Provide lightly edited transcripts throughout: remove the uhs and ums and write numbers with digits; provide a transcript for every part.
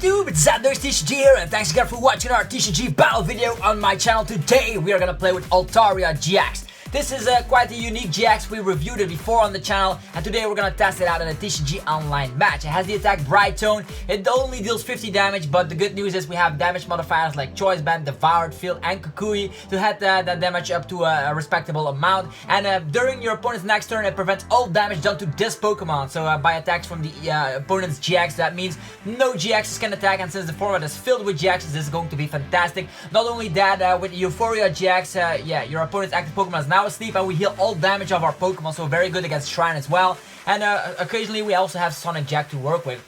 YouTube, it's Latios TCG here, and thanks again for watching our TCG battle video on my channel. Today we are gonna play with Altaria-GX. This is quite a unique GX. We reviewed it before on the channel, and today we're gonna test it out in a TCG online match. It has the attack Bright Tone. It only deals 50 damage, but the good news is we have damage modifiers like Choice Band, Devoured, Field, and Kukui to head that damage up to a respectable amount. And during your opponent's next turn, it prevents all damage done to this Pokemon. So by attacks from the opponent's GX, that means no GXs can attack, and since the format is filled with GXs, this is going to be fantastic. Not only that, with Euphoria GX, your opponent's active Pokemon is now asleep, and we heal all damage of our Pokemon, so very good against Shrine as well. And occasionally we also have Sonic Jack to work with.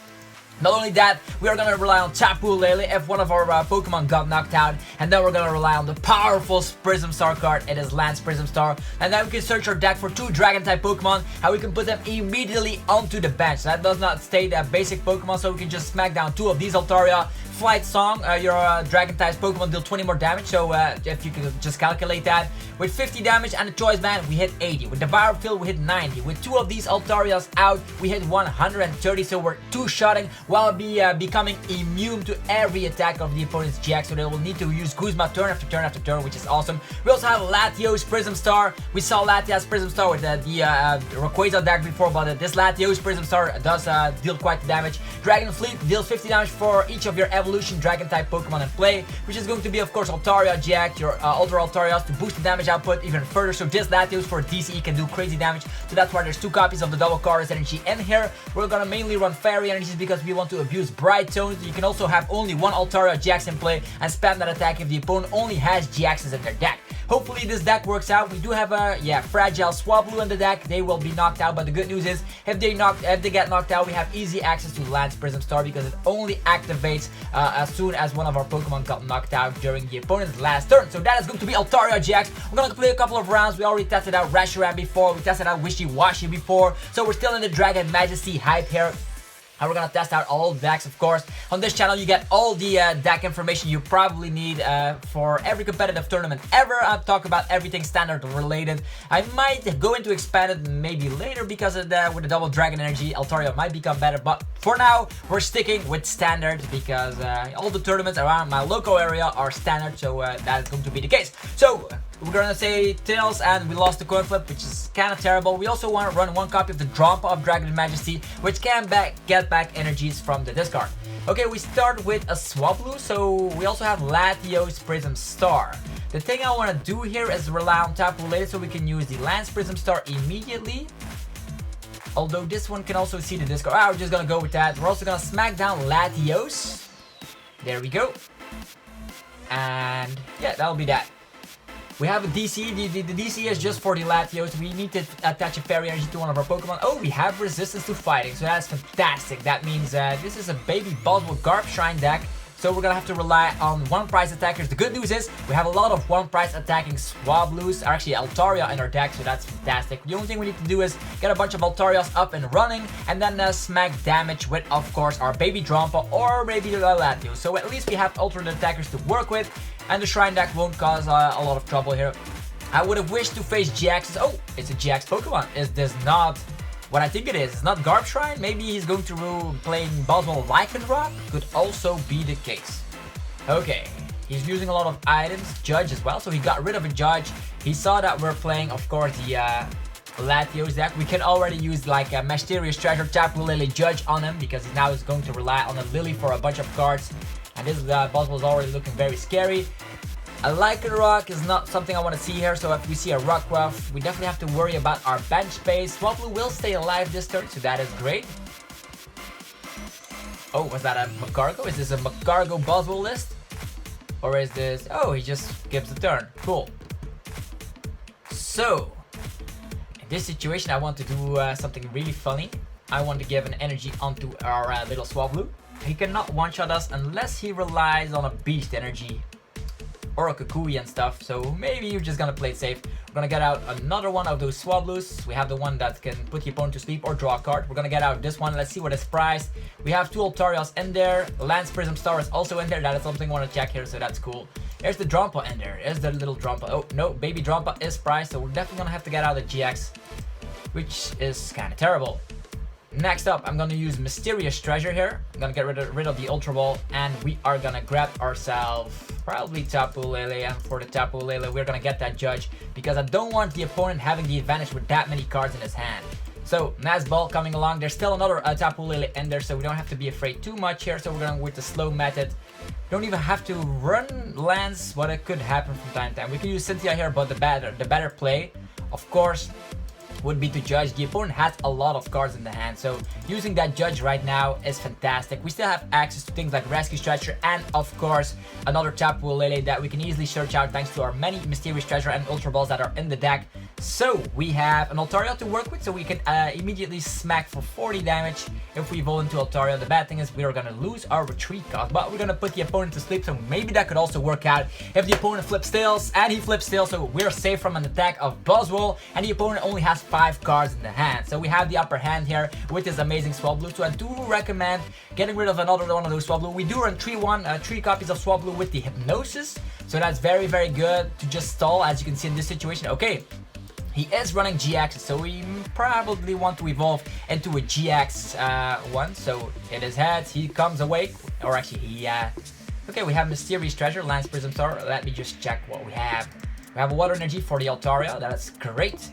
Not only that, we are gonna rely on Tapu Lele if one of our Pokemon got knocked out, and then we're gonna rely on the powerful Prism Star card. It is Lance Prism Star, and then we can search our deck for 2 Dragon-type Pokemon, and we can put them immediately onto the bench. That does not state a basic Pokemon, so we can just smack down 2 of these Altaria. Flight Song, your Dragon-type Pokemon deal 20 more damage, so if you can just calculate that. With 50 damage and a Choice Band, we hit 80. With Devoured Field, we hit 90. With 2 of these Altarias out, we hit 130, so we're 2-shotting while becoming immune to every attack of the opponent's GX, so they will need to use Guzma turn after turn after turn, which is awesome. We also have Latios Prism Star. We saw Latios Prism Star with the Rayquaza deck before, but this Latios Prism Star does deal quite the damage. Dragon Fleet deals 50 damage for each of your Evolution Dragon-type Pokemon in play, which is going to be, of course, Altaria-GX, your Ultra Altarias, to boost the damage output even further. So this Latios for DCE can do crazy damage, so that's why there's 2 copies of the double Chorus energy in here. We're gonna mainly run Fairy energies because we want to abuse Bright Tones. You can also have only 1 Altaria-GX in play and spam that attack if the opponent only has GXs in their deck. Hopefully this deck works out. We do have a fragile Swablu in the deck. They will be knocked out, but the good news is if they get knocked out, we have easy access to Lance Prism Star because it only activates as soon as one of our Pokemon got knocked out during the opponent's last turn. So that is going to be Altaria-GX. We're gonna play a couple of rounds. We already tested out Reshiram before. We tested out Wishy-Washy before. So we're still in the Dragon Majesty hype here. And we're gonna test out all decks, of course. On this channel, you get all the deck information you probably need for every competitive tournament ever. I'll talk about everything standard related. I might go into expanded maybe later because of with the double Dragon energy, Altaria might become better. But for now, we're sticking with standard because all the tournaments around my local area are standard, so that is going to be the case. So we're gonna say Tails, and we lost the coin flip, which is kind of terrible. We also want to run 1 copy of the Drampa of Dragon Majesty, which can get back energies from the discard. Okay, we start with a Swablu, so we also have Latios Prism Star. The thing I want to do here is rely on Tapu Lele so we can use the Lance Prism Star immediately. Although this one can also see the discard. We're just gonna go with that. We're also gonna smack down Latios. There we go. And yeah, that'll be that. We have a DC. The DC is just for the Latios. We need to attach a Fairy energy to one of our Pokemon. Oh, we have resistance to fighting, so that's fantastic. That means this is a Baby Buzzwole Garb Shrine deck, so we're gonna have to rely on 1-price attackers. The good news is we have a lot of 1-price attacking Swablus, actually Altaria in our deck, so that's fantastic. The only thing we need to do is get a bunch of Altarias up and running, and then smack damage with, of course, our Baby Drampa or maybe the Latios. So at least we have alternate attackers to work with, and the Shrine deck won't cause a lot of trouble here. I would have wished to face GXs. Oh, it's a GX Pokemon. Is this not what I think it is? It's not Garb Shrine? Maybe he's going to playing Buzzwole Lycanroc? Could also be the case. Okay, he's using a lot of items. Judge as well, so he got rid of a Judge. He saw that we're playing, of course, the Latios deck. We can already use like a Mysterious Treasure Tapu Lele Judge on him because he now is going to rely on a Lily for a bunch of cards. And this Buzzwole is already looking very scary. A Lycanroc is not something I want to see here, so if we see a Rockruff, we definitely have to worry about our bench space. Swablu will stay alive this turn, so that is great. Oh, was that a Magcargo? Is this a Magcargo Buzzwole list? Or is this... Oh, he just gives the turn. Cool. So, in this situation, I want to do something really funny. I want to give an energy onto our little Swablu. He cannot one-shot us unless he relies on a Beast energy or a Kukui and stuff, so maybe you're just gonna play it safe. We're gonna get out another one of those Swablus. We have the one that can put the opponent to sleep or draw a card. We're gonna get out this one. Let's see what is priced. We have 2 Altarias in there. Lance Prism Star is also in there. That is something I want to check here, so that's cool. There's the Drampa in there. There's the little Drampa. Oh, no, Baby Drampa is priced, so we're definitely gonna have to get out the GX, which is kind of terrible. Next up, I'm gonna use Mysterious Treasure here. I'm gonna get rid of the Ultra Ball, and we are gonna grab ourselves probably Tapu Lele. And for the Tapu Lele, we're gonna get that Judge because I don't want the opponent having the advantage with that many cards in his hand. So, Mass Ball coming along. There's still another Tapu Lele in there, so we don't have to be afraid too much here. So we're going with the slow method. Don't even have to run lands, but it could happen from time to time. We can use Cynthia here, but the better play, of course, would be to Judge. The opponent has a lot of cards in the hand, so using that Judge right now is fantastic. We still have access to things like Rescue Stretcher and, of course, another Tapu Lele that we can easily search out thanks to our many Mysterious Treasure and Ultra Balls that are in the deck. So we have an Altaria to work with, so we can immediately smack for 40 damage if we evolve into Altaria. The bad thing is we are going to lose our retreat cost, but we're going to put the opponent to sleep, so maybe that could also work out if the opponent flips tails, and he flips tails, so we're safe from an attack of Buzzwole, and the opponent only has 5 cards in the hand. So we have the upper hand here with this amazing Swablu, so I do recommend getting rid of another one of those Swablu. We do run 3 copies of Swablu with the Hypnosis, so that's very, very good to just stall, as you can see in this situation. Okay. He is running GX, so we probably want to evolve into a GX one. So it is heads, he comes awake, or actually he, okay, we have Mysterious Treasure, Latios Prism Star. Let me just check what we have. We have a Water Energy for the Altaria, that's great.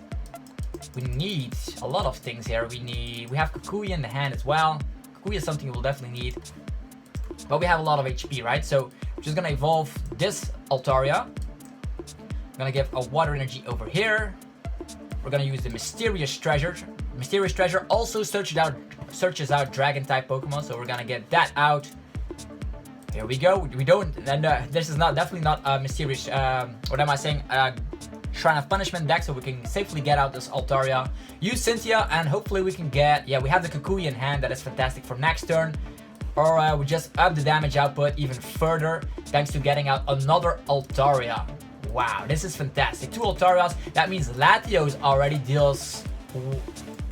We need a lot of things here. We have Kukui in the hand as well. Kukui is something we'll definitely need. But we have a lot of HP, right? So we're just gonna evolve this Altaria. I'm gonna give a Water Energy over here. We're gonna use the Mysterious Treasure. Mysterious Treasure also searches out Dragon type Pokemon, so we're gonna get that out. Here we go. We don't, and this is definitely not a Mysterious. What am I saying? Shrine of Punishment deck, so we can safely get out this Altaria. Use Cynthia, and hopefully we can get. Yeah, we have the Kukui in hand. That is fantastic for next turn. Or we just up the damage output even further thanks to getting out another Altaria. Wow, this is fantastic. 2 Altarias, that means Latios already deals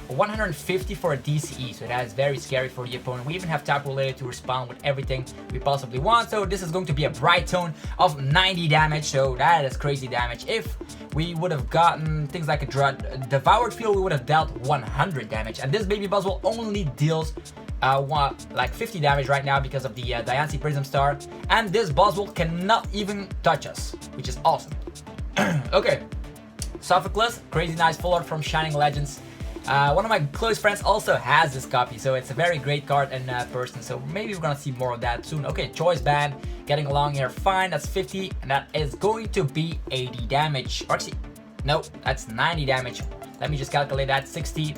150 for a DCE, so that is very scary for the opponent. We even have Tapu Lele to respond with everything we possibly want, so this is going to be a bright tone of 90 damage, so that is crazy damage. If we would have gotten things like a Devoured field, we would have dealt 100 damage, and this Baby Buzzwole only deals like 50 damage right now because of the Latios Prism Star, and this Buzzwole cannot even touch us, which is awesome. Okay, Sophocles, crazy nice full art from Shining Legends. One of my close friends also has this copy, so it's a very great card in person, so maybe we're gonna see more of that soon. Okay, Choice Band, getting along here fine, that's 50, and that is going to be 80 damage. Or actually, no, that's 90 damage. Let me just calculate that, 60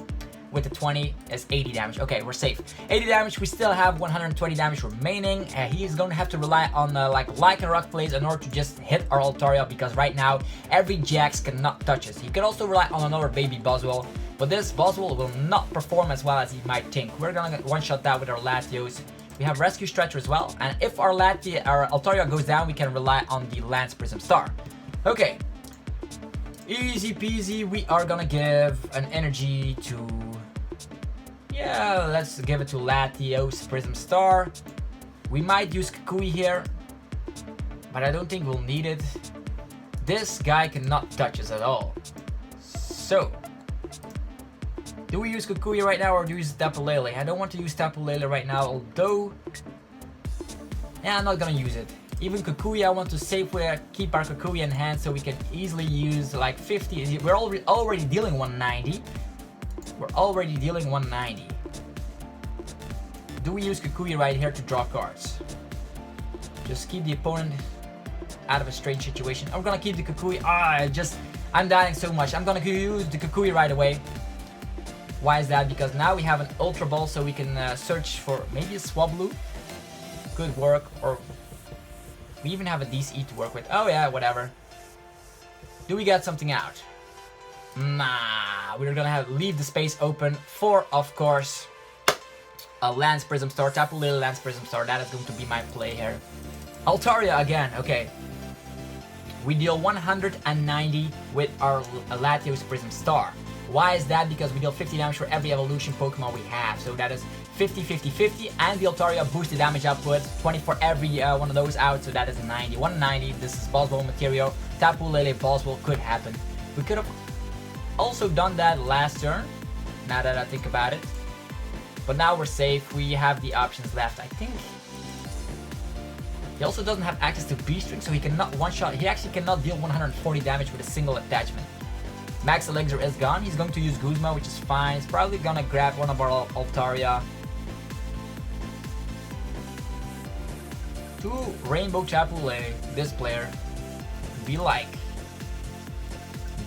with the 20 is 80 damage. Okay, we're safe. 80 damage, we still have 120 damage remaining. He's going to have to rely on like and Rock plays in order to just hit our Altaria, because right now every GX cannot touch us. He can also rely on another Baby Buzzwole, but this Buzzwole will not perform as well as he might think. We're gonna one-shot that with our Latios. We have Rescue Stretcher as well, and if our Altaria goes down, we can rely on the Latios Prism Star. Okay, easy peasy. We are gonna give an energy to, yeah, let's give it to Latios Prism Star. We might use Kukui here, but I don't think we'll need it. This guy cannot touch us at all. So, do we use Kukui right now or do we use Tapu Lele? I don't want to use Tapu Lele right now, although, yeah, I'm not gonna use it. Even Kukui, I want to keep our Kukui in hand so we can easily use like 50. We're already dealing 190. We're already dealing 190. Do we use Kukui right here to draw cards? Just keep the opponent out of a strange situation. I'm gonna keep the Kukui. I'm dying so much. I'm gonna use the Kukui right away. Why is that? Because now we have an Ultra Ball, so we can search for maybe a Swablu. Could work, or we even have a DCE to work with. Oh yeah, whatever. Do we get something out? Nah, we're gonna leave the space open for, of course, a Latios Prism Star, Tapu Lele Latios Prism Star. That is going to be my play here. Altaria again, okay. We deal 190 with our Latios Prism Star. Why is that? Because we deal 50 damage for every evolution Pokemon we have. So that is 50, 50, 50. And the Altaria boosts the damage output, 20 for every one of those out. So that is 90. 190. This is Buzzwole material. Tapu Lele Buzzwole could happen. We could have also done that last turn, now that I think about it. But now we're safe. We have the options left, I think. He also doesn't have access to B-String, so he cannot one-shot. He actually cannot deal 140 damage with a single attachment. Max Elixir is gone. He's going to use Guzma, which is fine. He's probably gonna grab one of our Altaria. 2 Rainbow Tapu Lele. This player be like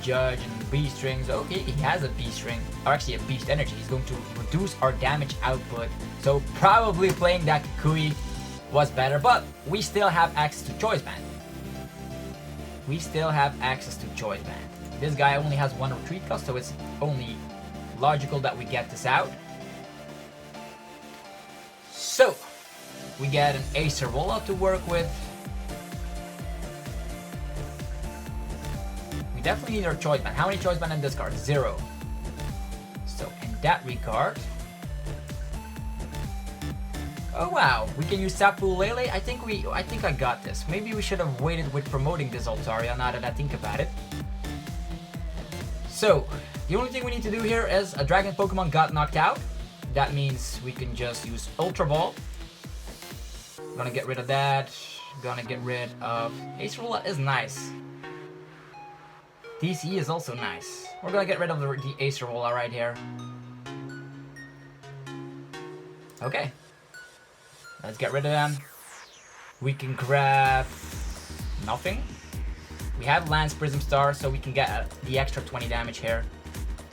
Judge and B-Strings. Okay, he has a B-String, or actually a Beast Energy. He's going to reduce our damage output. So probably playing that Kukui was better, but we still have access to Choice Band. We still have access to Choice Band. This guy only has 1 retreat cost, so it's only logical that we get this out. So, we get an Acerola to work with. We definitely need our Choice Band. How many Choice Band in this card? 0. So, in that regard... Oh wow, we can use Tapu Lele. I think I got this. Maybe we should have waited with promoting this Altaria now that I think about it. So, the only thing we need to do here is a Dragon Pokemon got knocked out. That means we can just use Ultra Ball. Gonna get rid of that. Gonna get rid of... Acerola is nice. DCE is also nice. We're gonna get rid of the Acerola right here. Okay. Let's get rid of them. We can grab... nothing. We have Lance Prism Star, so we can get the extra 20 damage here.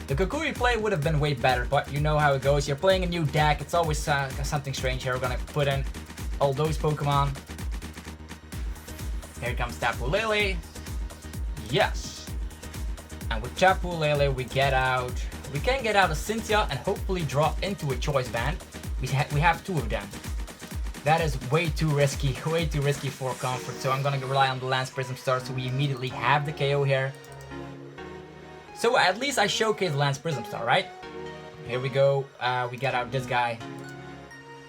The Kukui play would have been way better, but you know how it goes. You're playing a new deck, it's always something strange here. We're gonna put in all those Pokemon. Here comes Tapu Lele. Yes. And with Tapu Lele, we can get out a Cynthia and hopefully draw into a Choice Band. We have 2 of them. That is way too risky for comfort, so I'm gonna rely on the Lance Prism Star so we immediately have the KO here. So at least I showcased Lance Prism Star, right? Here we go, we got out this guy.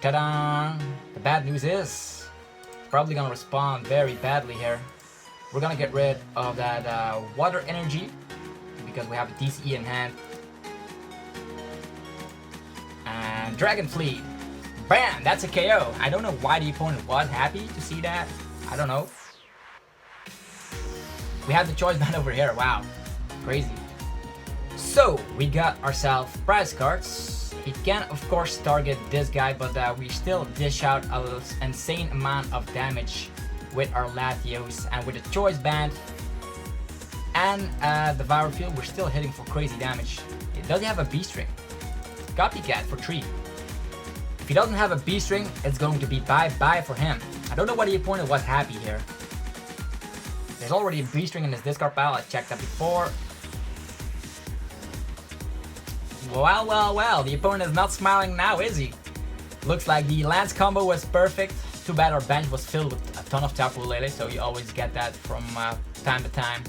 Ta-da! The bad news is, probably gonna respond very badly here. We're gonna get rid of that Water Energy, because we have a DCE in hand. And Dragon Fleet. Bam! That's a KO. I don't know why the opponent was happy to see that. I don't know. We have the Choice Band over here. Wow. Crazy. So, we got ourselves prize cards. He can, of course, target this guy, but we still dish out an insane amount of damage with our Latios. And with the Choice Band and the Devoured Field, we're still hitting for crazy damage. Does he have a B-String? Copycat for 3. If he doesn't have a B-String, it's going to be bye-bye for him. I don't know why the opponent was happy here. There's already a B-String in his discard pile. I checked that before. Well, the opponent is not smiling now, is he? Looks like the Lance combo was perfect. Too bad our bench was filled with a ton of Tapu Lele, so you always get that from time to time.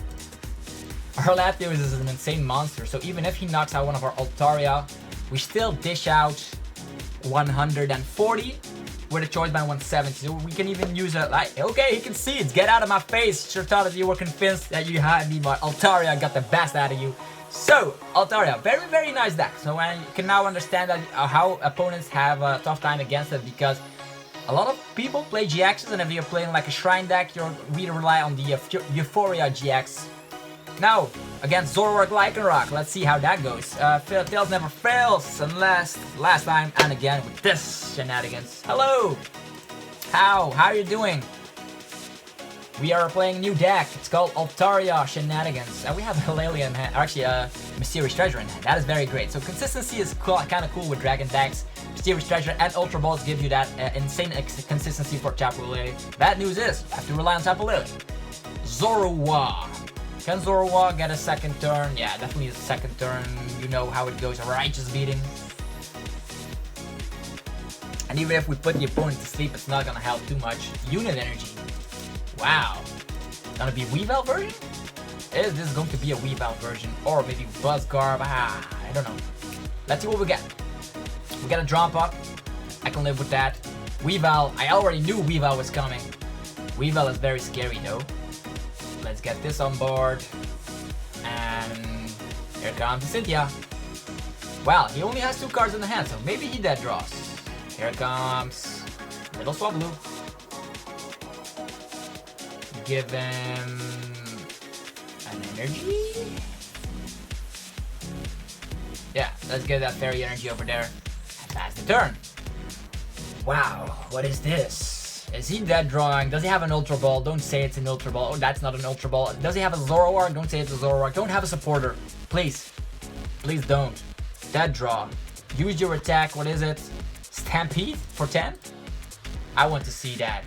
Our Latios is an insane monster, so even if he knocks out one of our Altaria, we still dish out 140 with a Choice Band 170, so we can even use a like, okay, he can see it, get out of my face. Sure thought that you were convinced that you had me, but Altaria got the best out of you. So, Altaria, very nice deck. So I can now understand that how opponents have a tough time against it, because a lot of people play GXs, and if you're playing like a Shrine deck, we rely on the Euphoria GX. Now, against Zoroark Lycanroc, let's see how that goes. Tails never fails, unless last time and again with this shenanigans. Hello! How are you doing? We are playing a new deck. It's called Altaria Shenanigans. And we have a Lele in hand, actually a Mysterious Treasure in hand. That is very great. So consistency is kind of cool with Dragon decks. Mysterious Treasure and Ultra Balls give you that insane consistency for Tapu Lele. Bad news is, you have to rely on Tapu Lele. Zoroark. Can Zoroark get a second turn? Yeah, definitely a second turn. You know how it goes, a righteous beating. And even if we put the opponent to sleep, it's not gonna help too much. Unit Energy. Wow. Gonna be Weavile version? Is this going to be a Weavile version? Or maybe Buzzgarb? I don't know. Let's see what we get. We got a Drampa. I can live with that. Weavile. I already knew Weavile was coming. Weavile is very scary though. Let's get this on board. And here comes Cynthia. Well, he only has 2 cards in the hand, so maybe he dead draws. Here comes little Swablu. Give him an energy. Yeah, let's get that fairy energy over there and pass the turn. Wow, what is this? Is he dead drawing? Does he have an Ultra Ball? Don't say it's an Ultra Ball. Oh, that's not an Ultra Ball. Does he have a Zoroark? Don't say it's a Zoroark. Don't have a supporter. Please. Please don't. Dead draw. Use your attack. What is it? Stampede for 10? I want to see that.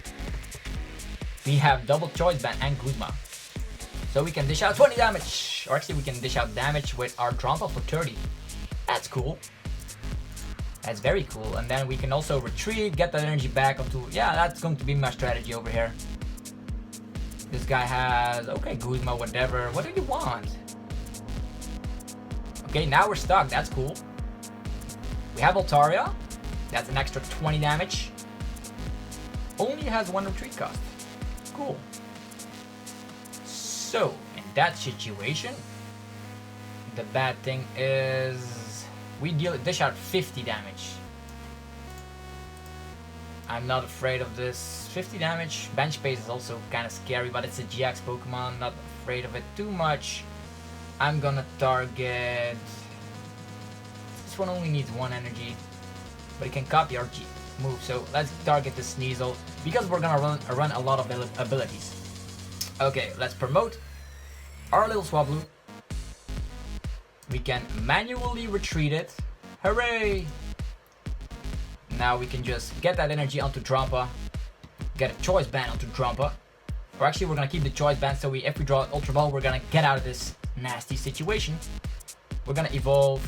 We have double choice band and Guzma. So we can dish out 20 damage. Or actually we can dish out damage with our Drampa for 30. That's cool. That's very cool. And then we can also retreat, get that energy back onto... Yeah, that's going to be my strategy over here. This guy has... Okay, Guzma, whatever. What do you want? Okay, now we're stuck. That's cool. We have Altaria. That's an extra 20 damage. Only has 1 retreat cost. Cool. So, in that situation, the bad thing is we dish out 50 damage. I'm not afraid of this. 50 damage. Bench space is also kind of scary, but it's a GX Pokemon. Not afraid of it too much. I'm gonna target... This one only needs 1 energy, but it can copy our move. So let's target the Sneasel because we're gonna run a lot of abilities. Okay, let's promote our little Swablu. We can manually retreat it. Hooray! Now we can just get that energy onto Drampa, get a choice band onto Drampa. Or actually we're gonna keep the choice band, so if we draw an Ultra Ball, we're gonna get out of this nasty situation. We're gonna evolve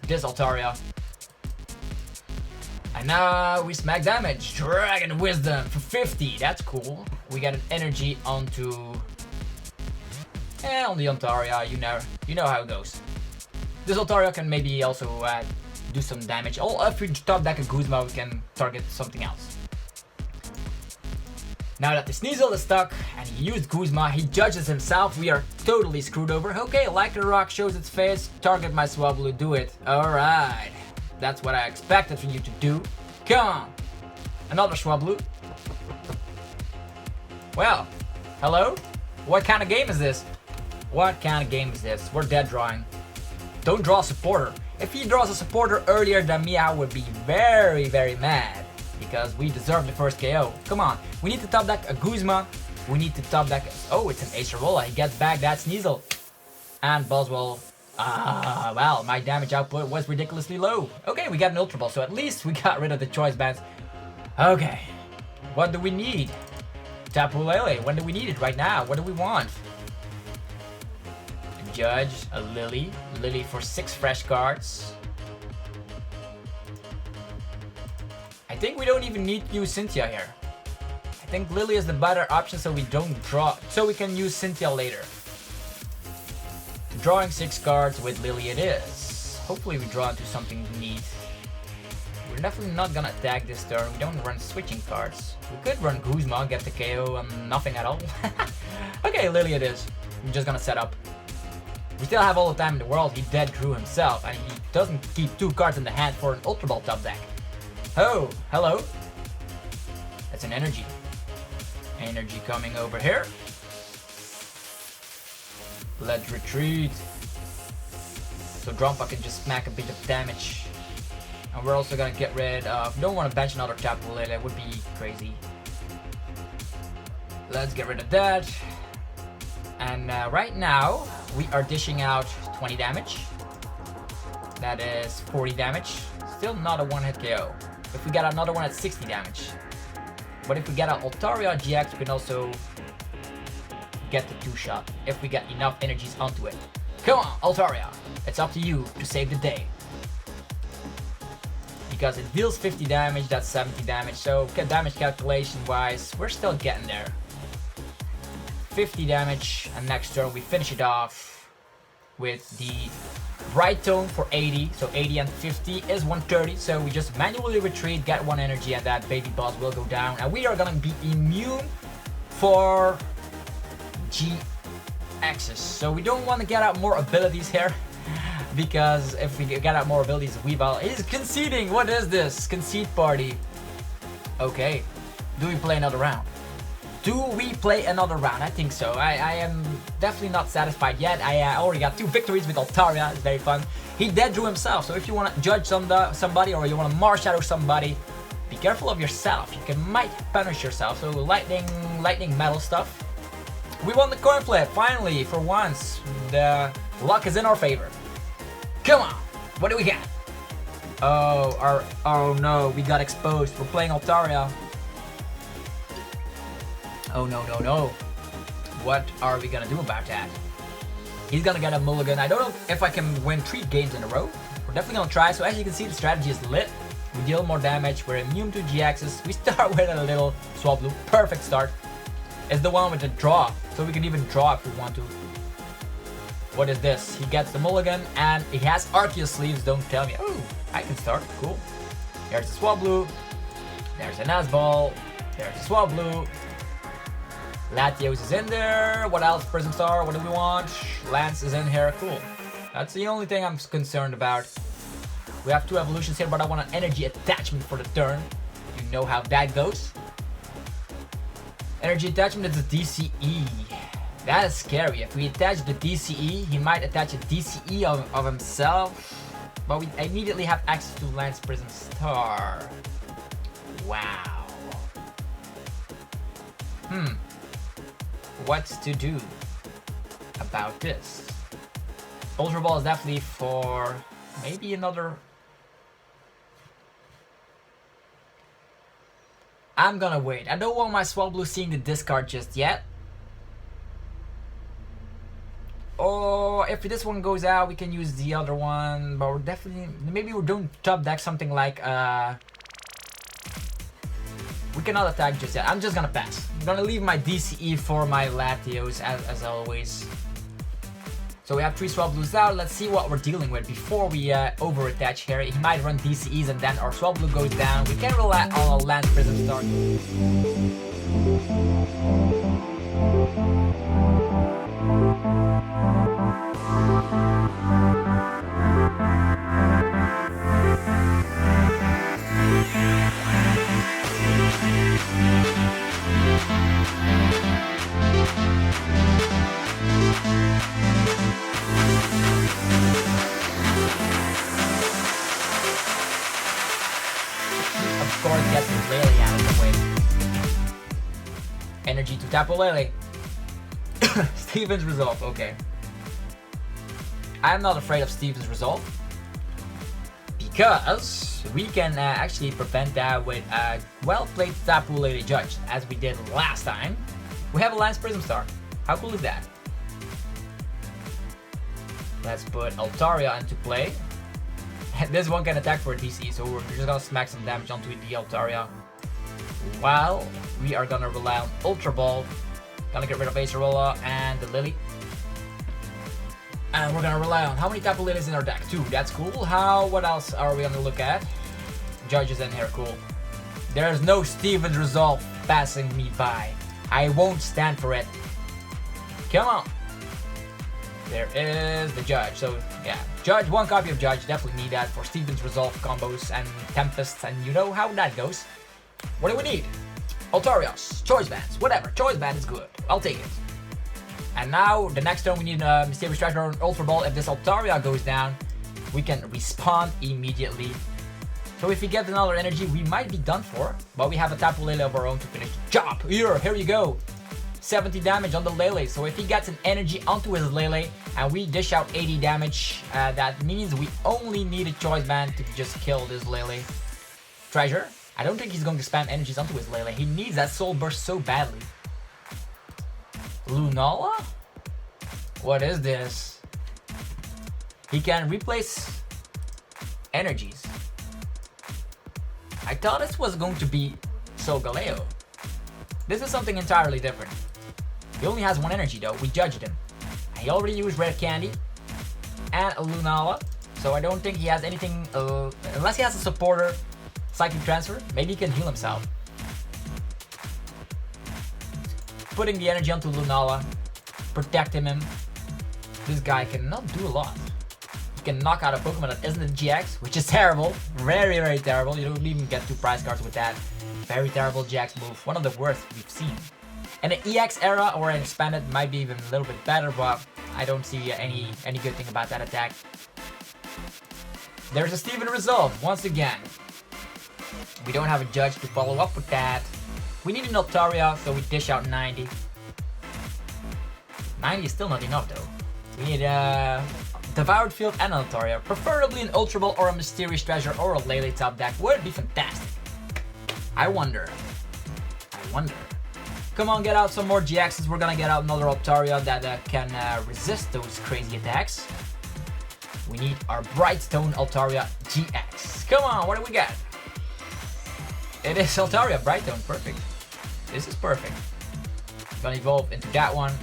this Altaria. And now we smack damage. Dragon Wisdom for 50. That's cool. We get an energy onto... on the Altaria, you know how it goes. This Altaria can maybe also do some damage. Or if we top deck a Guzma, we can target something else. Now that the Sneasel is stuck and he used Guzma, he judges himself. We are totally screwed over. Okay, like the rock shows its face, target my Swablu, do it. Alright. That's what I expected from you to do. Come on. Another Swablu. Well, hello? What kind of game is this? What kind of game is this? We're dead drawing. Don't draw a supporter. If he draws a supporter earlier than me, I would be very, very mad. Because we deserve the first KO. Come on. We need to top deck a Guzma. We need to top deck... Oh, it's an Acerola. He gets back that Sneasel. And Buzzwole. Well, my damage output was ridiculously low. Okay, we got an Ultra Ball, so at least we got rid of the choice bands. Okay. What do we need? Tapu Lele. When do we need it? Right now. What do we want? Judge, a Lily. Lily for 6 fresh cards. I think we don't even need to use Cynthia here. I think Lily is the better option, so we don't draw. So we can use Cynthia later. Drawing 6 cards with Lily it is. Hopefully we draw into something neat. We're definitely not gonna attack this turn. We don't run switching cards. We could run Guzma, get the KO and nothing at all. Okay, Lily it is. We're just gonna set up. We still have all the time in the world. He dead drew himself and he doesn't keep 2 cards in the hand for an Ultra Ball top deck. Oh, hello. That's an energy. Energy coming over here. Let's retreat. So Drampa can just smack a bit of damage. And we're also gonna get rid of... Don't want to bench another Tapu Lele, that would be crazy. Let's get rid of that. And right now, we are dishing out 20 damage. That is 40 damage. Still not a one-hit KO. If we get another one at 60 damage. But if we get an Altaria-GX, we can also get the 2-shot if we get enough energies onto it. Come on, Altaria! It's up to you to save the day. Because it deals 50 damage, that's 70 damage, so damage calculation-wise, we're still getting there. 50 damage, and next turn we finish it off with the Bright Tone for 80, so 80 and 50 is 130, so we just manually retreat, get 1 energy, and that baby boss will go down, and we are gonna be immune for GXs. So we don't want to get out more abilities here, because if we get out more abilities, Weavile is conceding. What is this? Concede party. Okay. Do we play another round? Do we play another round? I think so. I am definitely not satisfied yet. I already got 2 victories with Altaria. It's very fun. He dead drew himself. So if you want to judge somebody or you want to Marshadow somebody, be careful of yourself. You might punish yourself. So lightning metal stuff. We won the coin flip. Finally, for once, the luck is in our favor. Come on. What do we got? Oh no, we got exposed. We're playing Altaria. Oh no. What are we gonna do about that? He's gonna get a mulligan. I don't know if I can win 3 games in a row. We're definitely gonna try. So as you can see, the strategy is lit. We deal more damage. We're immune to GXs. We start with a little Swablu. Perfect start. It's the one with the draw. So we can even draw if we want to. What is this? He gets the mulligan and he has Arceus sleeves. Don't tell me. Oh, I can start. Cool. There's the Swablu. There's a Nazball. There's the Swablu. Latios is in there. What else? Prism Star. What do we want? Lance is in here. Cool. That's the only thing I'm concerned about. We have 2 evolutions here, but I want an energy attachment for the turn. You know how that goes. Energy attachment is a DCE. That is scary. If we attach the DCE, he might attach a DCE of himself. But we immediately have access to Lance Prism Star. Wow. What to do about this? Ultra Ball is definitely for maybe another. I'm gonna wait. I don't want my Swablu seeing the discard just yet. Or if this one goes out, we can use the other one. But we're definitely, maybe we're doing top deck something like we cannot attack just yet. I'm just gonna pass. I'm gonna leave my DCE for my Latios as always. So we have 3 Swablus out. Let's see what we're dealing with before we over-attach here. He might run DCEs and then our Swablu goes down. We can rely on our Lance Prism Star. Of course, gets his Lele out of the way. Energy to Tapu Lele. Steven's Resolve, okay. I'm not afraid of Steven's Resolve because we can actually prevent that with a well-played Tapu Lele Judge, as we did last time. We have a Lance Prism Star. How cool is that? Let's put Altaria into play. This one can attack for a DC, so we're just gonna smack some damage onto the Altaria. While we are gonna rely on Ultra Ball. Gonna get rid of Acerola and the Lily. And we're gonna rely on how many Tapu Leles in our deck? 2, that's cool. What else are we gonna look at? Judges in here, cool. There's no Steven's Resolve passing me by. I won't stand for it. Come on. There is the Judge. So yeah, Judge, 1 copy of Judge. Definitely need that for Steven's Resolve combos and Tempests, and you know how that goes. What do we need? Altarios, Choice Bands, whatever. Choice Band is good. I'll take it. And now the next turn we need a Mysterious Treasure or an Ultra Ball. If this Altaria goes down, we can respawn immediately. So if we get another energy, we might be done for. But we have a Tapu Lele of our own to finish the job. Here you go. 70 damage on the Lele. So if he gets an energy onto his Lele and we dish out 80 damage, that means we only need a Choice Band to just kill this Lele. Treasure. I don't think he's going to spam energies onto his Lele. He needs that Soul Burst so badly. Lunala? What is this? He can replace energies. I thought this was going to be Solgaleo. This is something entirely different. He only has 1 energy though. We judged him. He already used Red Candy and a Lunala. So I don't think he has anything, unless he has a supporter. Psychic Transfer, maybe he can heal himself. Putting the energy onto Lunala, protecting him. This guy cannot do a lot. can knock out a Pokemon that isn't a GX, which is terrible. Very, very terrible. You don't even get 2 prize cards with that. Very terrible GX move. One of the worst we've seen. In the EX era or an expanded might be even a little bit better, but I don't see any good thing about that attack. There's a Steven Resolve once again. We don't have a Judge to follow up with that. We need an Altaria, so we dish out 90. 90 is still not enough though. We need a Devoured Field and an Altaria. Preferably an Ultra Ball or a Mysterious Treasure or a Lele top deck would be fantastic. I wonder. Come on, get out some more GXs. We're gonna get out another Altaria that can resist those crazy attacks. We need our Brightstone Altaria GX. Come on, what do we get? It is Altaria Brightstone, perfect. This is perfect. Gonna evolve into that one.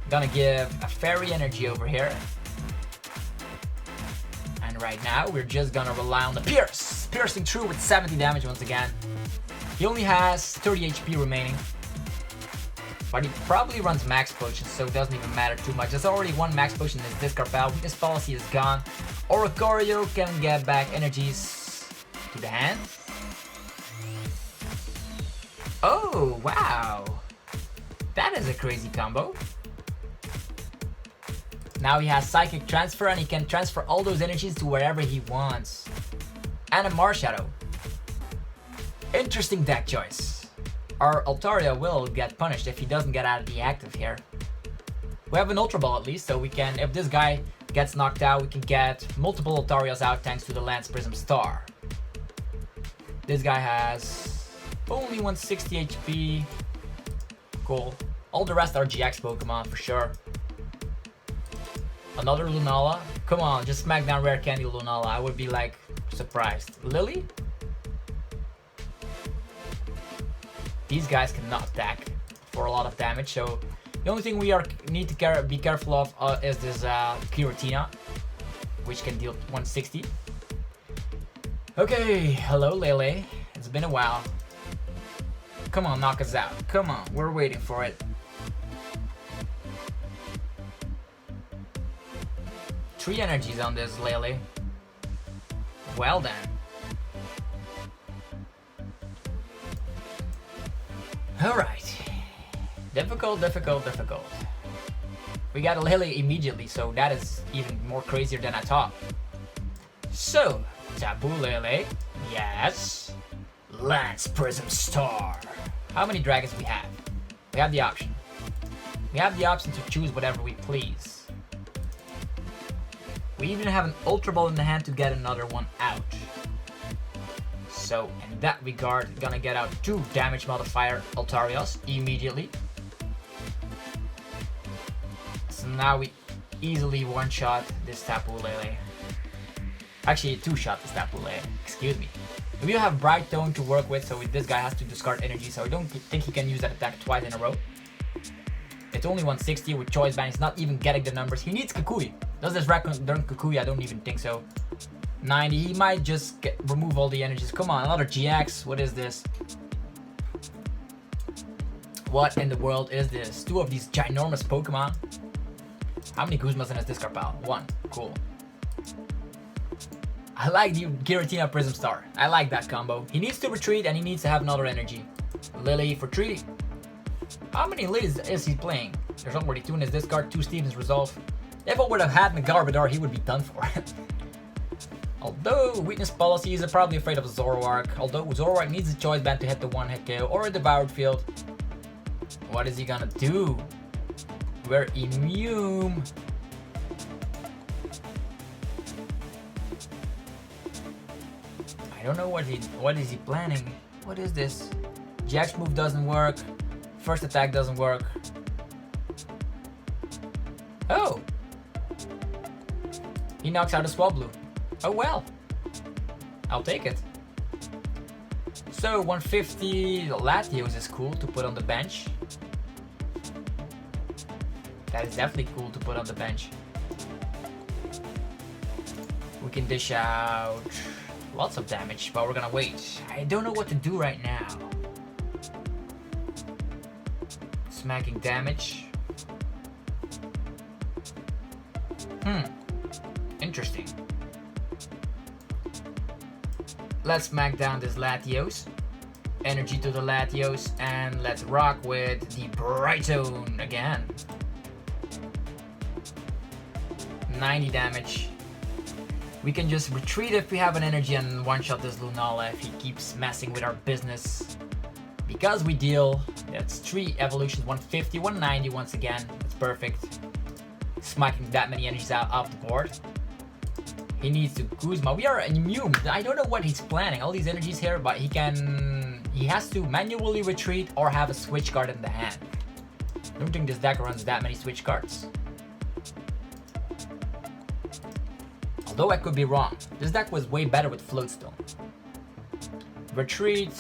Gonna give a Fairy Energy over here. And right now, we're just gonna rely on the Pierce. Piercing through with 70 damage once again. He only has 30 HP remaining. But he probably runs Max Potions, so it doesn't even matter too much. There's already 1 Max Potion in his discard pile. Weakness Policy is gone. Oricorio can get back energies to the hand. Oh, wow. That is a crazy combo. Now he has Psychic Transfer and he can transfer all those energies to wherever he wants. And a Marshadow. Interesting deck choice. Our Altaria will get punished if he doesn't get out of the active here. We have an Ultra Ball at least, so we can, if this guy gets knocked out, we can get multiple Altarias out thanks to the Latios Prism Star. This guy has only 160 HP. Cool. All the rest are GX Pokemon for sure. Another Lunala. Come on, just smack down Rare Candy Lunala. I would be like surprised. Lily? These guys cannot attack for a lot of damage, so the only thing we need to be careful of is this Giratina, which can deal 160. Okay, hello Lele. It's been a while. Come on, knock us out. Come on, we're waiting for it. 3 energies on this Lele. Well then. Alright. Difficult. We got a Lele immediately, so that is even more crazier than I thought. So, Tapu Lele, yes. Latios Prism Star. How many dragons we have? We have the option. We have the option to choose whatever we please. We even have an Ultra Ball in the hand to get another one out. So, in that regard, gonna get out 2 damage modifier Altarias immediately. So now we easily one-shot this Tapu Lele. Actually, 2-shot this Tapu Lele, excuse me. We do have Bright Tone to work with, so this guy has to discard energy, so I don't think he can use that attack twice in a row. It's only 160 with Choice Band, he's not even getting the numbers. He needs Kukui. Does this reckon Kukui? I don't even think so. 90, he might just remove all the energies. Come on, another GX. What is this? What in the world is this? 2 of these ginormous Pokemon. How many Guzmas in his discard pile? 1. Cool. I like the Giratina Prism Star. I like that combo. He needs to retreat and he needs to have another energy. Lily for 3. How many Lilies is he playing? There's already 2 in his discard, 2 Steven's Resolve. If I would have had Megarbador, he would be done for. Although Weakness Policy is probably afraid of Zoroark. Although Zoroark needs a Choice Band to hit the 1-hit KO or a Devoured Field. What is he gonna do? We're immune. I don't know what is he planning. What is this? GX move doesn't work. First attack doesn't work. Oh! He knocks out a Swablu. Oh well. I'll take it. So 150 Latios is cool to put on the bench. That is definitely cool to put on the bench. We can dish out lots of damage, but we're gonna wait. I don't know what to do right now. Smacking damage. Interesting. Let's smack down this Latios. Energy to the Latios, and let's rock with the Brightone again. 90 damage. We can just retreat if we have an energy and one-shot this Lunala if he keeps messing with our business. Because we deal, that's 3 evolutions, 150, 190 once again. That's perfect. Smacking that many energies out off the board. He needs to Guzma. We are immune. I don't know what he's planning. All these energies here, but he has to manually retreat or have a switch card in the hand. I don't think this deck runs that many switch cards. Although I could be wrong. This deck was way better with Floatstone. Retreat,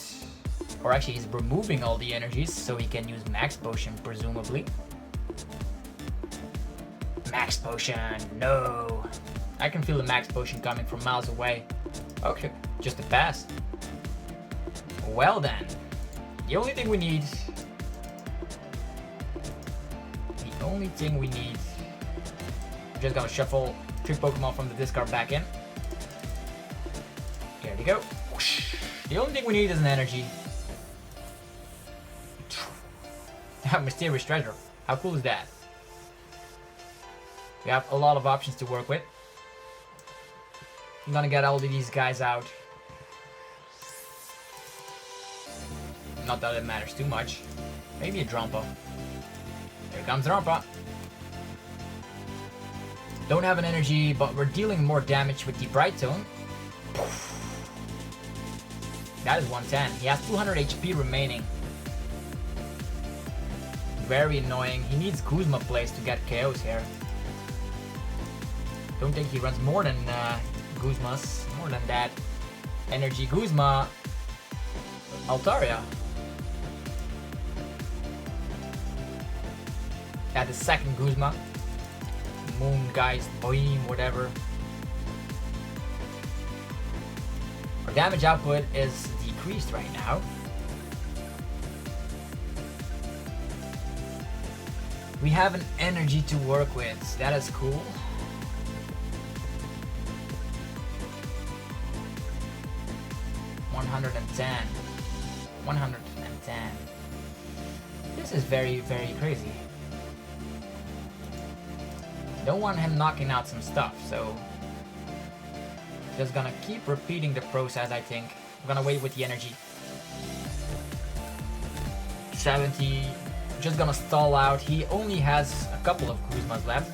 or actually he's removing all the energies so he can use Max Potion presumably. Max Potion, no. I can feel the Max Potion coming from miles away. Okay, just a pass. Well then, the only thing we need, I'm just gonna shuffle 3 Pokemon from the discard back in. There we go. The only thing we need is an energy. Mysterious Treasure. How cool is that? We have a lot of options to work with. I'm gonna get all of these guys out. Not that it matters too much. Maybe a Drampa. Here comes Drampa. Don't have an energy, but we're dealing more damage with the Brightone. That is 110. He has 200 HP remaining. Very annoying. He needs Guzma plays to get KOs here. Don't think he runs more than Guzma's. More than that. Energy Guzma. Altaria. Add the second Guzma. Moon Geist, Boeam, whatever. Our damage output is decreased right now. We have an energy to work with. That is cool. $110. 110. This is very, very crazy. Don't want him knocking out some stuff, so just gonna keep repeating the process. I think we're gonna wait with the energy. 70. Just gonna stall out. He only has a couple of Guzmas left.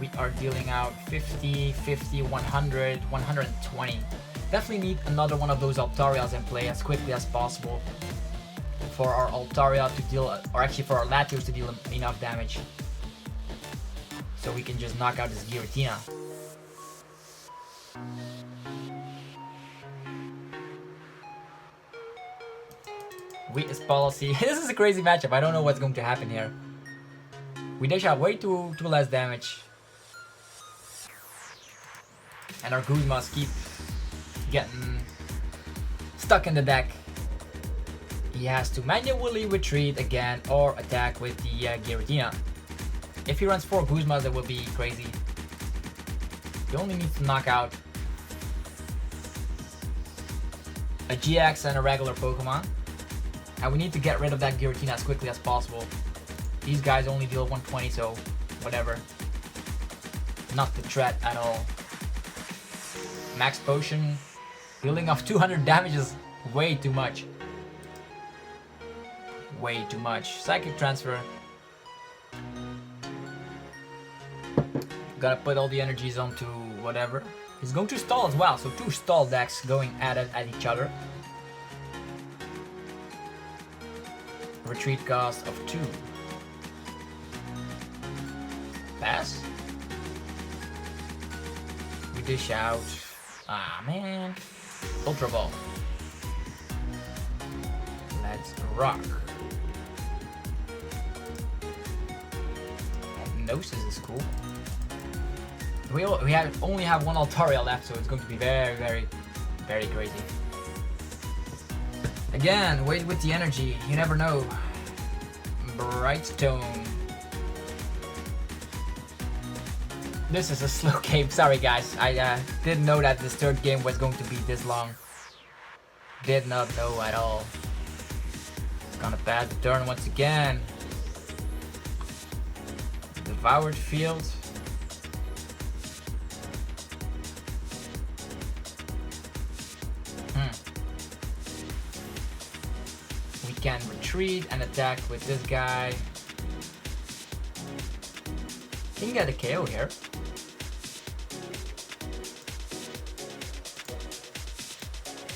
We are dealing out 50, 50, 100, 120. Definitely need another one of those Altarias in play as quickly as possible for our Altaria to deal, or actually for our Latios to deal enough damage so we can just knock out this Giratina. Wheat is policy. This is a crazy matchup. I don't know what's going to happen here. We dish out way too less damage. And our Guzmas keep getting stuck in the deck. He has to manually retreat again or attack with the Giratina. If he runs 4 Guzmas, it will be crazy. He only needs to knock out a GX and a regular Pokemon. And we need to get rid of that Giratina as quickly as possible. These guys only deal 120, so whatever. Not the threat at all. Max Potion. Dealing off 200 damage is way too much. Way too much. Psychic Transfer. Gotta put all the energies onto whatever. He's going to stall as well, so 2 stall decks going at each other. Retreat cost of 2. Pass. We dish out. Ah man. Ultra Ball. Let's rock. Gnosis is cool. We only have 1 Altaria left, so it's going to be very, very, very crazy. Again, wait with the energy. You never know. Bright Stone. This is a slow game. Sorry guys, I didn't know that this third game was going to be this long. Did not know at all. Gonna pass the turn once again. Devoured field. We can retreat and attack with this guy. Can get a KO here.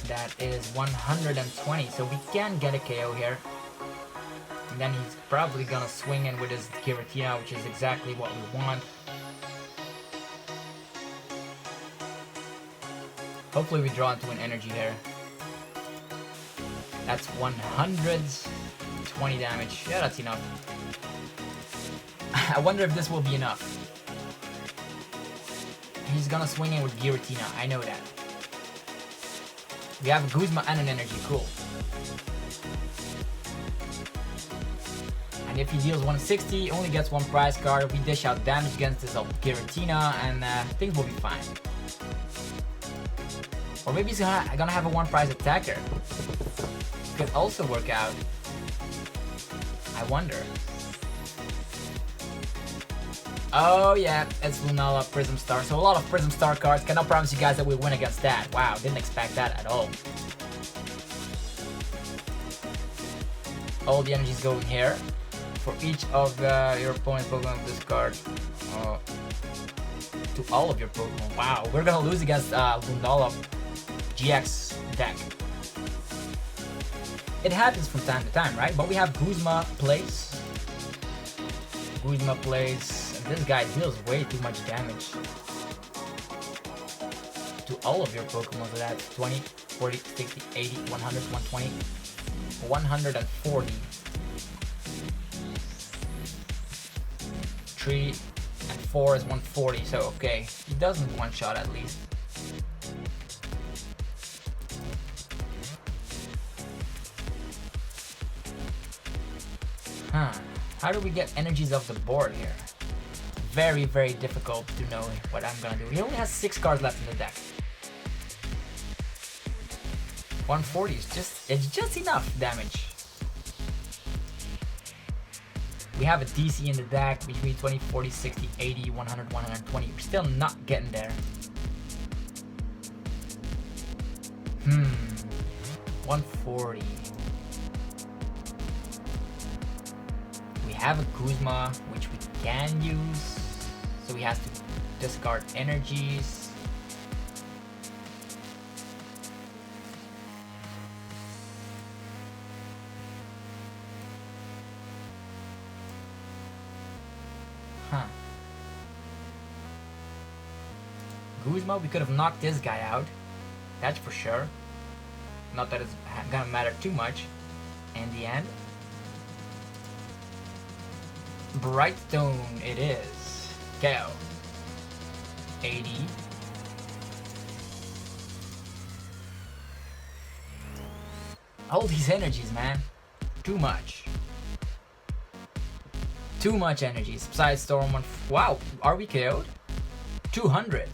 That is 120, so we can get a KO here. And then he's probably gonna swing in with his Giratina, which is exactly what we want. Hopefully we draw into an energy here. That's 120 damage. Yeah, that's enough. I wonder if this will be enough. He's gonna swing in with Giratina, I know that. We have a Guzma and an energy, cool. And if he deals 160, only gets one prize card. We dish out damage against this Giratina and things will be fine. Or maybe he's gonna have a one prize attacker. Could also work out. I wonder. Oh yeah, it's Lunala Prism Star. So a lot of Prism Star cards. Cannot promise you guys that we'll win against that. Wow, didn't expect that at all. All the energies going here. For each of your opponent's Pokemon, discard to all of your Pokemon. Wow, we're gonna lose against Lunala GX deck. It happens from time to time, right? But we have Guzma plays. Guzma plays, and this guy deals way too much damage to all of your Pokemon. So that's 20, 40, 60, 80, 100, 120, 140. 3 and 4 is 140, so okay. He doesn't one-shot at least. How do we get energies off the board here? Very, very difficult to know what I'm gonna do. He only has 6 cards left in the deck. 140 is just enough damage. We have a DC in the deck between 20, 40, 60, 80, 100, 120. We're still not getting there. 140. We have a Guzma, which we can use. So he has to discard energies. Guzma, we could have knocked this guy out. That's for sure. Not that it's gonna matter too much in the end. Bright Stone it is. KO. 80. All these energies, man. Too much. Too much energies. Psy Storm 1. Wow, are we KO'd? 200.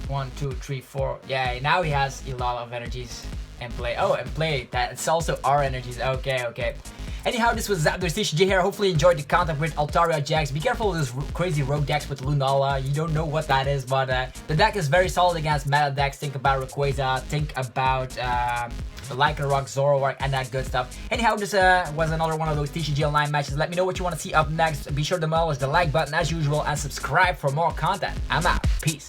1, 2, 3, 4. Yeah, now he has a lot of energies in play. Oh, and play. That's also our energies. Okay, okay. Anyhow, this was Zapdos TCG here. Hopefully you enjoyed the content with Altaria-GX. Be careful with this crazy rogue decks with Lunala. You don't know what that is, but the deck is very solid against meta decks. Think about Rayquaza, think about the Lycanroc, Zoroark, and that good stuff. Anyhow, this was another one of those TCG online matches. Let me know what you want to see up next. Be sure to demolish the like button as usual and subscribe for more content. I'm out. Peace.